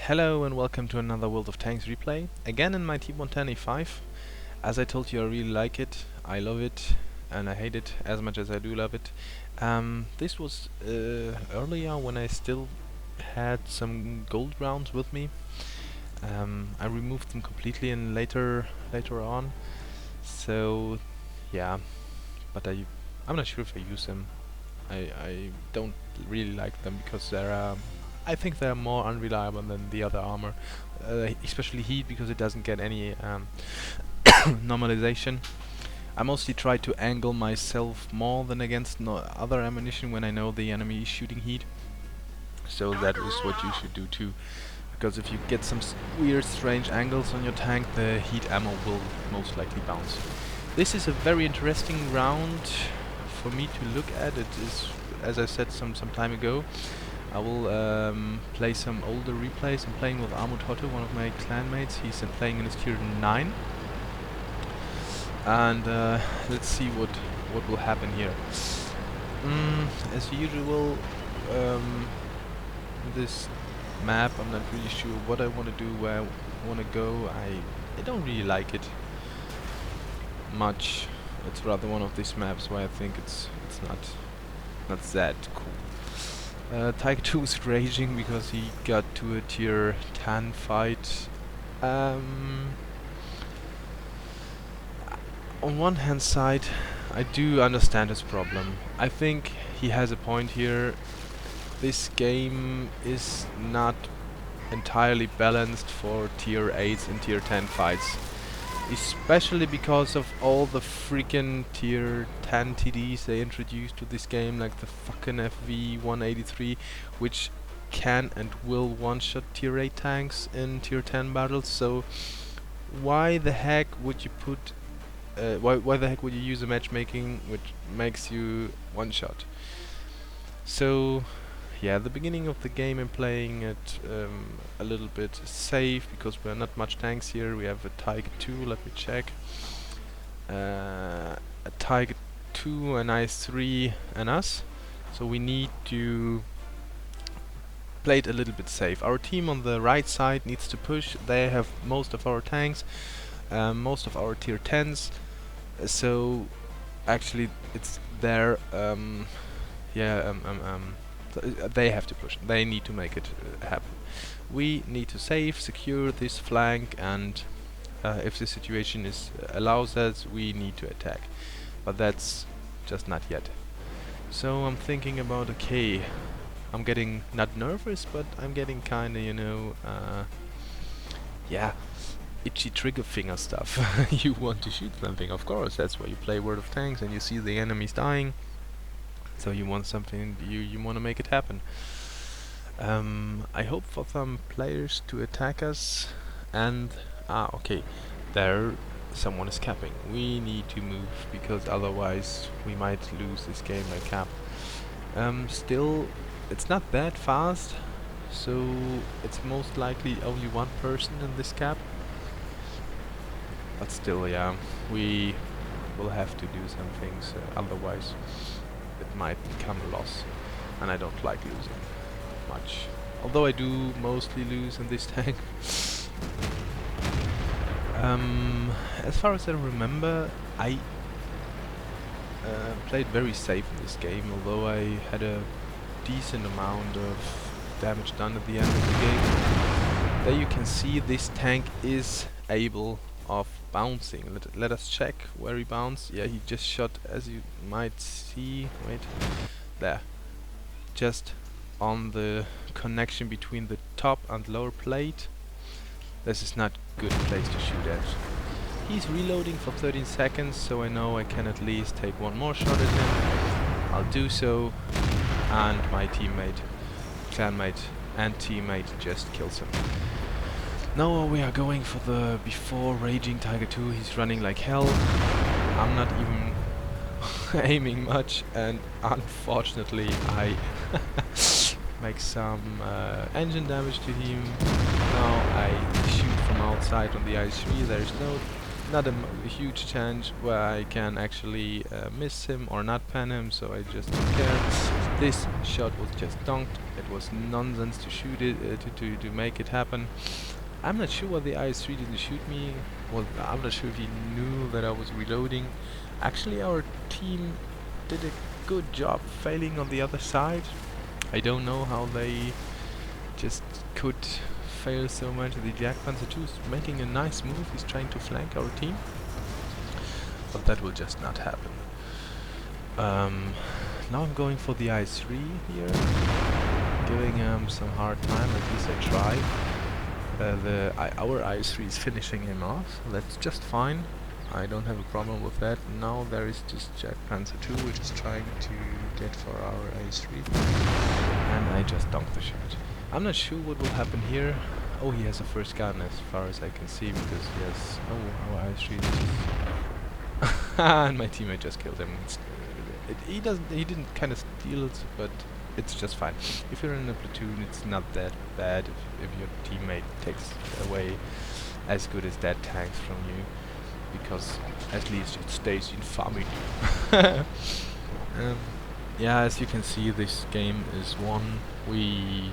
Hello and welcome to another World of Tanks replay. Again in my T110E5. As I told you, I really like it, I love it, and I hate it as much as I do love it. This was earlier when I still had some gold rounds with me. I removed them completely and later on. So yeah, but I'm not sure if I use them. I don't really like them because I think they're more unreliable than the other armor, especially heat, because it doesn't get any normalization. I mostly try to angle myself more than against other ammunition when I know the enemy is shooting heat. So that is what you should do too, because if you get some weird strange angles on your tank, the heat ammo will most likely bounce. This is a very interesting round for me to look at. It is, as I said some time ago, I will play some older replays. I'm playing with Armut Hotto, one of my clanmates. He's playing in his tier 9. And let's see what will happen here. As usual, this map, I'm not really sure what I want to do, where I want to go. I don't really like it much. It's rather one of these maps where I think it's not that cool. Tiger 2 is raging because he got to a tier 10 fight. On one hand side, I do understand his problem. I think he has a point here. This game is not entirely balanced for tier 8s and tier 10 fights. Especially because of all the freaking tier 10 TDs they introduced to this game, like the fucking FV183, which can and will one-shot tier 8 tanks in tier 10 battles. So why the heck would you put why the heck would you use a matchmaking which makes you one-shot? So yeah, the beginning of the game I'm playing it a little bit safe because we're not much tanks here. We have a Tiger 2, let me check. A Tiger 2, an IS-3 and us. So we need to play it a little bit safe. Our team on the right side needs to push. They have most of our tanks, most of our tier 10s. So actually it's their they have to push. They need to make it happen. We need to secure this flank, and if the situation allows us, we need to attack. But that's just not yet. So I'm thinking about, okay, I'm getting not nervous, but I'm getting kinda, yeah, itchy trigger finger stuff. You want to shoot something, of course. That's why you play World of Tanks and you see the enemies dying. So you want something, you want to make it happen. I hope for some players to attack us, and okay, there someone is capping. We need to move because otherwise we might lose this game by cap. Still, it's not that fast, so it's most likely only one person in this cap. But still, yeah, we will have to do some things, otherwise it might become a loss, and I don't like losing much. Although I do mostly lose in this tank. As far as I remember, I played very safe in this game, although I had a decent amount of damage done at the end of the game. There you can see this tank is able of bouncing. Let us check where he bounced. Yeah, he just shot, as you might see, wait, there, just on the connection between the top and lower plate. This is not good place to shoot at. He's reloading for 13 seconds, so I know I can at least take one more shot at him. I'll do so, and my teammate, clanmate and teammate just kills him. Now we are going for the before raging Tiger 2. He's running like hell. I'm not even aiming much, and unfortunately I make some engine damage to him. Now I shoot from outside on the IS-3. There's not a huge chance where I can actually miss him or not pan him, so I just don't care. This shot was just dunked. It was nonsense to shoot it, to make it happen. I'm not sure why the IS-3 didn't shoot me. Well, I'm not sure if he knew that I was reloading. Actually, our team did a good job failing on the other side. I don't know how they just could fail so much. The Jagdpanzer 2 is making a nice move. He's trying to flank our team, but that will just not happen. Now I'm going for the IS-3 here, giving him some hard time. At least I tried. Our IS-3 is finishing him off. That's just fine. I don't have a problem with that. Now there is this Jagdpanzer 2 which is trying to get for our IS-3, and I just dunked the shot. I'm not sure what will happen here. Oh, he has a first gun as far as I can see, because he has... Oh, our IS-3 and my teammate just killed him. He didn't kind of steal it, but it's just fine. If you're in a platoon, it's not that bad if your teammate takes away as good as that tanks from you, because at least it stays in family. Yeah, as you can see, this game is won. We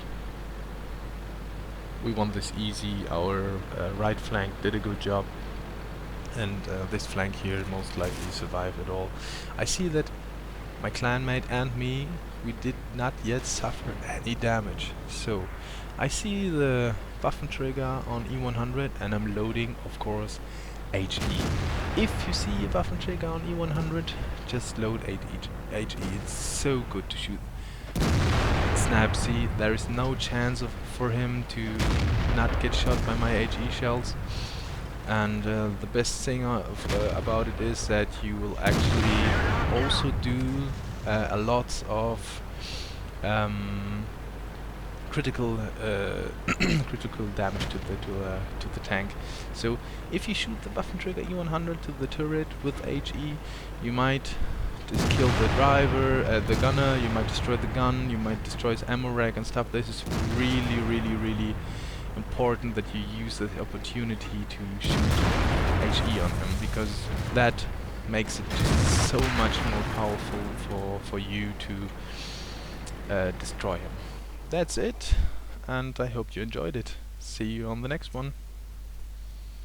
won this easy. Our right flank did a good job, and this flank here most likely survived it all. I see that my clanmate and me, we did not yet suffer any damage. So I see the Waffenträger on E100 and I'm loading, of course, HE. If you see a Waffenträger on E100, just load HE. It's so good to shoot. Snapsy, there is no chance for him to not get shot by my HE shells. And the best thing about it is that you will actually also do a lot of critical critical damage to the tank. So if you shoot the Waffenträger E100 to the turret with HE, you might just kill the driver, the gunner. You might destroy the gun. You might destroy his ammo rack and stuff. This is really important that you use the opportunity to shoot HE on him, because that makes it just so much more powerful for you to destroy him. That's it, and I hope you enjoyed it. See you on the next one.